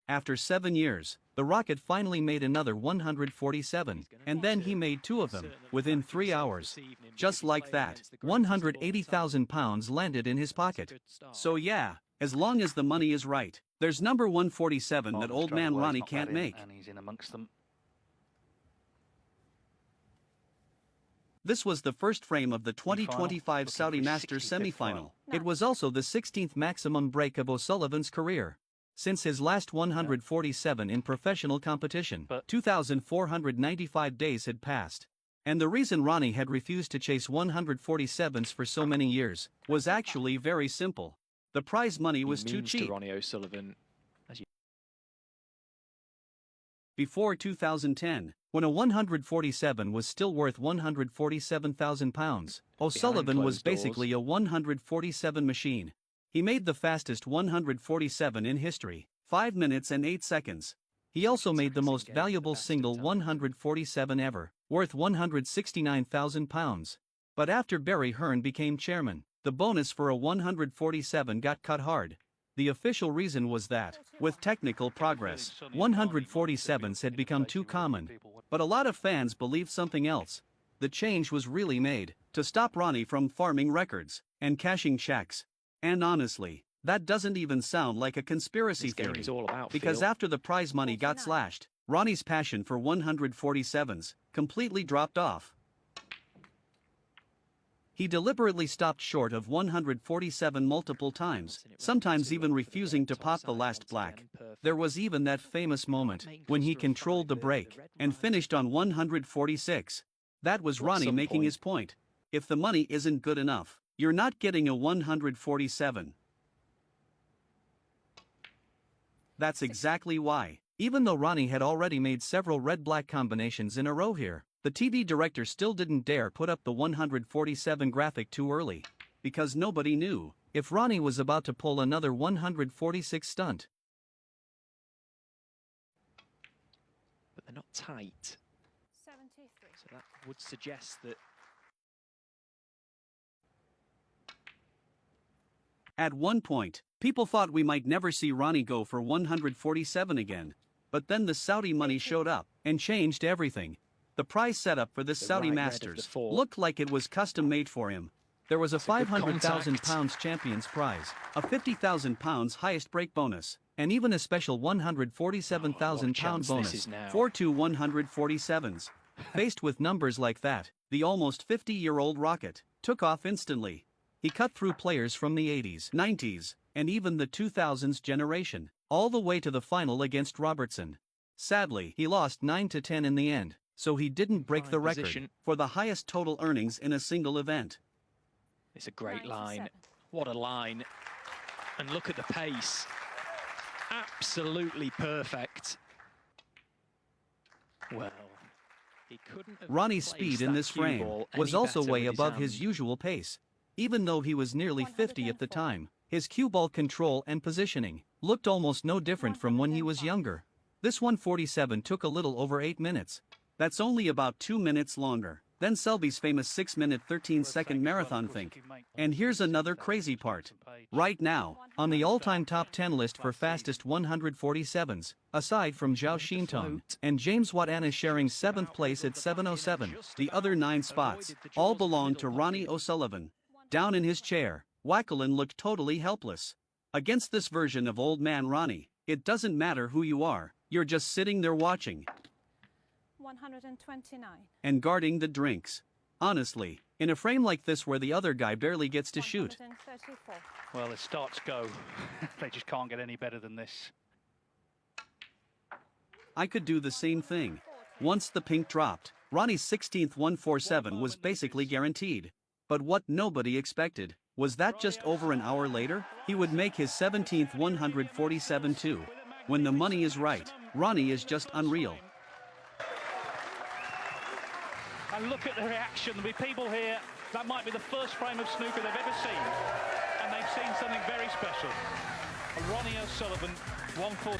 After 7 years, the Rocket finally made another 147, and then he made 2 of them, within 3 hours. Just like that, 180,000 pounds landed in his pocket. So yeah, as long as the money is right, there's number 147 that old man Ronnie can't make. And he's in amongst them. This was the first frame of the 2025 Saudi Masters semi-final. It was also the 16th maximum break of O'Sullivan's career. Since his last 147 in professional competition, 2,495 days had passed. And the reason Ronnie had refused to chase 147s for so many years was actually very simple. The prize money was too cheap. Ronnie O'Sullivan. Before 2010, when a 147 was still worth £147,000, O'Sullivan was basically a 147 machine. He made the fastest 147 in history, 5 minutes and 8 seconds. He also made the most valuable single 147 ever, worth £169,000. But after Barry Hearn became chairman, the bonus for a 147 got cut hard. The official reason was that, with technical progress, 147s had become too common. But a lot of fans believed something else. The change was really made to stop Ronnie from farming records and cashing checks. And honestly, that doesn't even sound like a conspiracy theory, because after the prize money got slashed, Ronnie's passion for 147s completely dropped off. He deliberately stopped short of 147 multiple times, sometimes even refusing to pop the last black. There was even that famous moment when he controlled the break and finished on 146. That was Ronnie making his point. If the money isn't good enough, you're not getting a 147. That's exactly why, even though Ronnie had already made several red-black combinations in a row here, the TV director still didn't dare put up the 147 graphic too early, because nobody knew if Ronnie was about to pull another 146 stunt. But they're not tight. 73. So that would suggest that. At one point, people thought we might never see Ronnie go for 147 again, but then the Saudi money showed up and changed everything. The prize setup for this Saudi Masters looked like it was custom made for him. There was a £500,000 champions prize, a £50,000 highest break bonus, and even a special £147,000 bonus for 2 147s. Faced with numbers like that, the almost 50-year-old Rocket took off instantly. He cut through players from the 80s, 90s, and even the 2000s generation, all the way to the final against Robertson. Sadly, he lost 9-10 in the end, so he didn't break the record for the highest total earnings in a single event. It's a great line. What a line. And look at the pace. Absolutely perfect. Well, he couldn't have. Ronnie's speed in this frame was also way above his usual pace. Even though he was nearly 50 at the time, his cue ball control and positioning looked almost no different from when he was younger. This 147 took a little over 8 minutes. That's only about 2 minutes longer than Selby's famous 6-minute 13-second marathon think. And here's another crazy part. Right now, on the all-time top 10 list for fastest 147s, aside from Zhao Xintong and James Watana sharing 7th place at 7:07, the other 9 spots all belong to Ronnie O'Sullivan. Down in his chair, Wackelin looked totally helpless. Against this version of old man Ronnie, it doesn't matter who you are, you're just sitting there watching. 129. And guarding the drinks. Honestly, in a frame like this where the other guy barely gets to shoot. 134. Well, the starts go. They just can't get any better than this. I could do the same thing. Once the pink dropped, Ronnie's 16th 147 was basically guaranteed. But what nobody expected was that just over an hour later, he would make his 17th 147 too. When the money is right, Ronnie is just unreal. And look at the reaction. There'll be people here, that might be the first frame of snooker they've ever seen. And they've seen something very special. Ronnie O'Sullivan, 147.